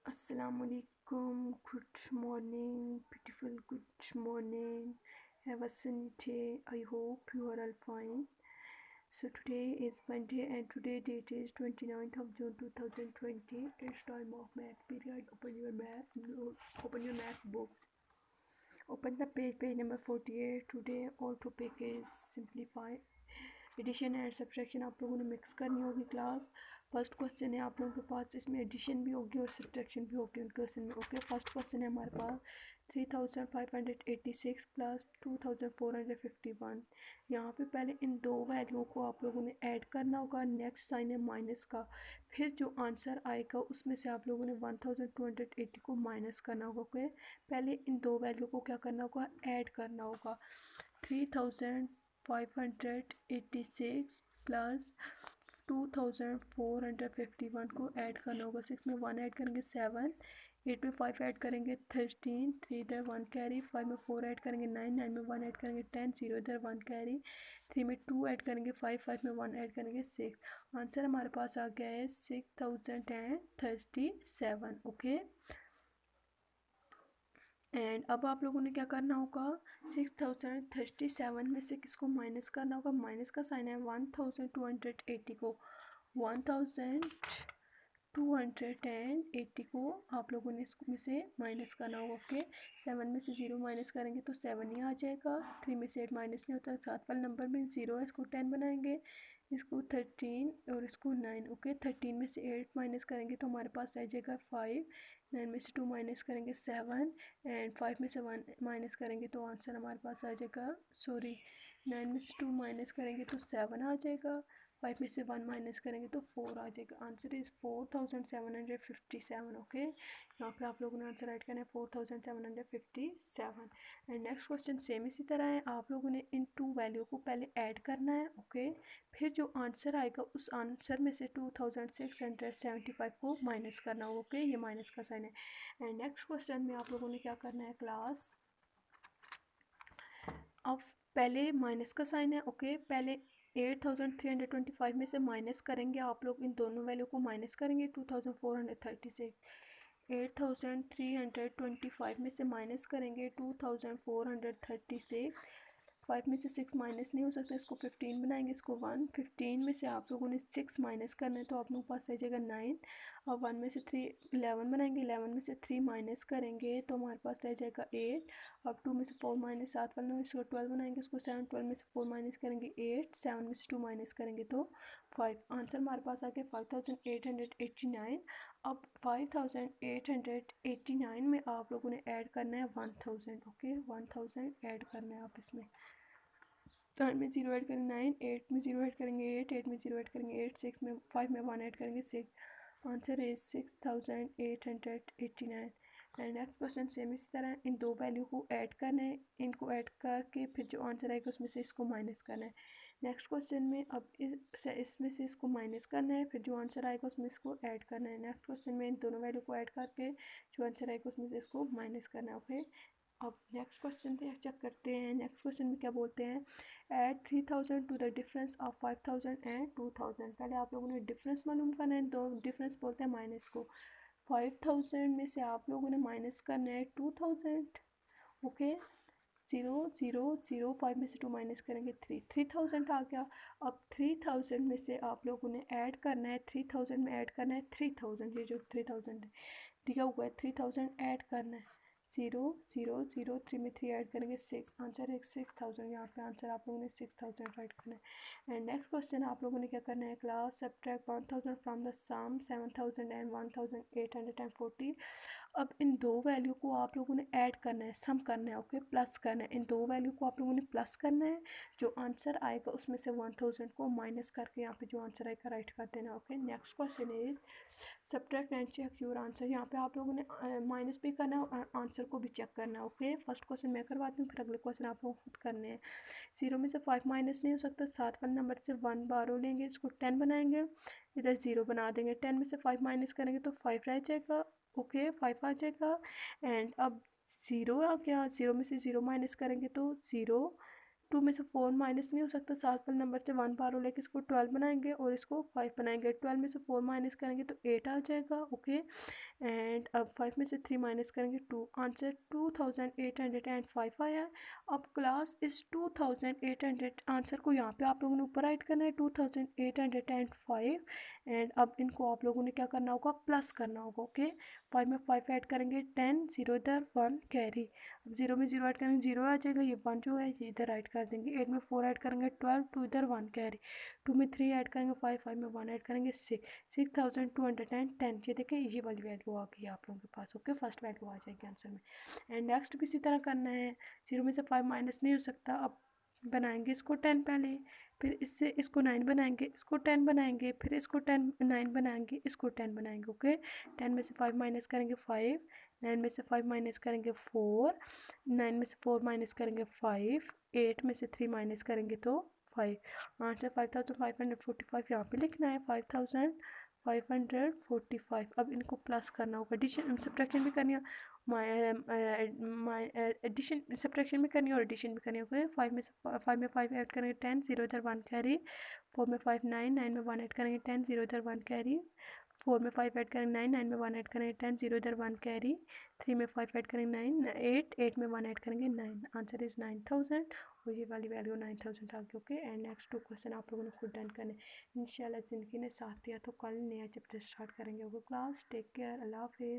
Assalamualaikum, good morning, beautiful good morning. Have a sunny day. I hope you are all fine. So today is Monday and today date is 29th of June 2020. It's time of math period. Open your math books. Open the page number 48. Today our topic is simplify. Addition and subtraction आप लोगों ने mix करनी होगी class. First question है आप लोगों के पास, इसमें एडिशन भी होगी और सब्ट्रैक्शन भी होगी उनके क्वेश्चन में। ओके, फर्स्ट क्वेश्चन है हमारे पास 3586 प्लस 2451। यहाँ पे पहले इन दो वैल्यूओं को आप लोगों ने ऐड करना होगा, नेक्स्ट साइन है माइनस का, फिर जो आंसर आएगा उसमें से आप लोगों ने 1280 को माइनस करना होगा। ओके, पहले इन दो वैल्यू को क्या करना होगा, ऐड करना होगा। 3586 प्लस 2451 को ऐड करना होगा। 6 में 1 ऐड करेंगे 7, 8 में 5 ऐड करेंगे 13, 3 इधर 1 कैरी, 5 में 4 ऐड करेंगे 9, 9 में 1 ऐड करेंगे 10, 0 इधर 1 कैरी, 3 में 2 ऐड करेंगे 5, 5 में 1 ऐड करेंगे 6। आंसर हमारे पास आ गया है 6037। ओके, एंड अब आप लोगों ने क्या करना होगा, 6037 में से किसको माइनस करना होगा, माइनस का साइन है 1280 को, 1280 को आप लोगों ने इसमें से माइनस करना होगा। ओके, 7 में से 0 माइनस करेंगे तो 7 ही आ जाएगा। 3 में से 8 माइनस नहीं होता, सात वाले नंबर में 0 है, इसको 10 बनाएंगे, इसको 13 और इसको 9। ओके, 13 में से 8 माइनस करेंगे तो हमारे पास आ जाएगा 5, 9 में से 2 माइनस करेंगे 7 एंड 5 में से 1 माइनस करेंगे तो आंसर हमारे पास आ जाएगा, 9 में से 2 माइनस करेंगे तो 7 आ जाएगा, 5 में से 1 माइनस करेंगे तो 4 आ जाएगा। Answer is 4757। ओके, यहाँ पे आप लोगों ने आंसर राइट करना है 4757। एंड नेक्स्ट क्वेश्चन सेम इसी तरह है, आप लोगों ने इन टू वैल्यू को पहले ऐड करना है। ओके, फिर जो आंसर आएगा उस आंसर में से 2675 को माइनस करना होगा। ओके, ये माइनस का साइन है। एंड नेक्स्ट क्वेश्चन में आप लोगों ने क्या करना है क्लास, अब पहले माइनस का साइन है। ओके, पहले 8325 में से माइनस करेंगे, आप लोग इन दोनों वैल्यू को माइनस करेंगे 2436। 8325 में से माइनस करेंगे 2436। 5 में से 6 माइनस नहीं हो सकता, इसको 15 बनाएंगे, इसको 1। 15 में से आप लोगों ने 6 माइनस करना है तो आप लोगों के पास रह जाएगा 9। अब 1 में से 3 11 बनाएंगे, 11 में से 3 माइनस करेंगे तो हमारे पास रह जाएगा 8। अब 2 में से 4 माइनस 7 वाला में इसको 12 बनाएंगे, इसको 7, 12 में से 4 माइनस करेंगे 8, 7 में से 2 माइनस करेंगे तो 5। आंसर हमारे पास आ गया 5889। अब 5889 में आप लोगों ने ऐड करना है 1000। ओके, 1000 ऐड करना है आप इसमें। 9 में 0 ऐड करेंगे 9, 8 में 0 ऐड करेंगे 8, 8 में 0 ऐड करेंगे 8, 6 में 5 में 1 ऐड करेंगे 6। Answer is 6889। And next question same इसी तरह इन दो वैल्यू को ऐड करना है, इनको ऐड करके फिर जो आंसर आएगा उसमें से इसको माइनस करना है। नेक्स्ट क्वेश्चन में अब इसमें से इसको माइनस करना है, फिर जो आंसर आएगा उसमें इसको ऐड करना है। नेक्स्ट क्वेश्चन में इन दोनों वैल्यू को ऐड करके जो आंसर आएगा उसमें से इसको माइनस करना है। ओके, अब नेक्स्ट क्वेश्चन पे चेक करते हैं। नेक्स्ट क्वेश्चन में क्या बोलते हैं, add 3000 to the difference of 5000 and 2000। पहले आप लोगों ने डिफरेंस मालूम करना है, दो डिफरेंस बोलते हैं माइनस को। 5000 में से आप लोगों ने माइनस करना है 2000। ओके, 0 0 0, 5 में से 2 माइनस करेंगे 3, 3000 आ गया। अब 3000 में से आप लोगों ने ऐड करना है, 3000 में ऐड करना है 3000, ये जो 3000 दिया हुआ है 3000 ऐड करना है। 0 0 0, 3 में 3 ऐड करेंगे 6, आंसर है 6000। यहाँ पे आंसर आप लोगों ने 6000 राइट करना है। एंड नेक्स्ट क्वेश्चन आप लोगों ने क्या करना है class, subtract 1000 from the sum 7000 and 1840। अब इन दो वैल्यू को आप लोगों ने ऐड करना है, सम करना है। ओके, प्लस करना है, इन दो वैल्यू को आप लोगों ने प्लस करना है, जो आंसर आएगा उसमें से 1000 को माइनस करके यहाँ पे जो आंसर आएगा राइट कर देना। Okay, next question is subtract and check your answer. यहाँ पे आप लोगों ने माइनस भी करना है और आंसर को भी चेक करना है। ओके, फर्स्ट क्वेश्चन मैं करवाती हूँ, फिर अगले क्वेश्चन आप लोग खुद करने हैं। 0 में से 5 माइनस नहीं हो सकता, 7 वाले नंबर से 1 बारो लेंगे, इसको 10 बनाएंगे, इधर 0 बना देंगे। 10 में से 5 माइनस करेंगे तो 5 रह जाएगा। ओके, 5 आ जाएगा। एंड अब 0 आ गया, 0 में से 0 माइनस करेंगे तो 0, 2 में से 4 माइनस नहीं हो सकता, 7 वाले नंबर से 1 बार लेके इसको 12 बनाएंगे और इसको 5 बनाएंगे। 12 में से 4 माइनस करेंगे तो 8 आ जाएगा। ओके, एंड अब 5 में से 3 माइनस करेंगे 2, आंसर 2805 आया है। अब क्लास इस 2800 आंसर को यहाँ पे आप लोगों ने ऊपर राइट करना है 2805, एंड अब इनको आप लोगों ने क्या करना होगा, प्लस करना होगा। ओके, 5 में 5 ऐड करेंगे 10, 0 इधर 1 कैरी, अब 0 में 0 ऐड करेंगे 0 आ जाएगा, ये 1 जो है ये इधर ऐड कर देंगे। 8 में 4 ऐड करेंगे 12, 2 इधर 1 कैरी, 2 में 3 ऐड करेंगे 5, 5 में 1 ऐड करेंगे 6, 6210। ये देखें ये वाली वैल्यू आ गई आप लोगों के पास। ओके, फर्स्ट वैल्यू आ जाएगी आंसर में। एंड नेक्स्ट भी इसी तरह करना है, 0 में से 5 माइनस नहीं हो सकता, अब बनाएंगे इसको 10 पहले, फिर इससे इसको 9 बनाएंगे, इसको 10 बनाएंगे, फिर इसको 10 9 बनाएंगे, इसको 10 बनाएंगे। ओके, 10 में से 5 माइनस करेंगे 5, 9 में से 5 माइनस करेंगे 4, 9 में से 4 माइनस करेंगे 5, 8 में से 3 माइनस करेंगे तो 5, आंसर 5545 यहाँ पे लिखना है, 5545। अब इनको प्लस करना होगा, एडिशन सब्ट्रैक्शन भी करनी है, एडिशन सब्ट्रैक्शन भी करनी है और एडिशन भी करनी होगी। 5 में 5 ऐड करेंगे 10, 0 इधर 1 कैरी, 4 में 5 9, 9 में 1 ऐड करेंगे 10, 0 इधर 1 कैरी, 4 में 5 ऐड करेंगे 9, 9 में 1 ऐड करेंगे 10, 0 इधर 1 कैरी, 3 में 5 ऐड करेंगे 9, 8, 8 में 1 ऐड करेंगे 9, आंसर इज़ 9000, और ये वाली वैल्यू 9000 आ गई। ओके, एंड नेक्स्ट 2 क्वेश्चन आप लोगों ने खुद डन करने। इंशाल्लाह ज़िंदगी ने साथ दिया तो कल नया चैप्टर स्टार्ट करेंगे। ओके क्लास, टेक केयर, अल्लाह हाफिज़।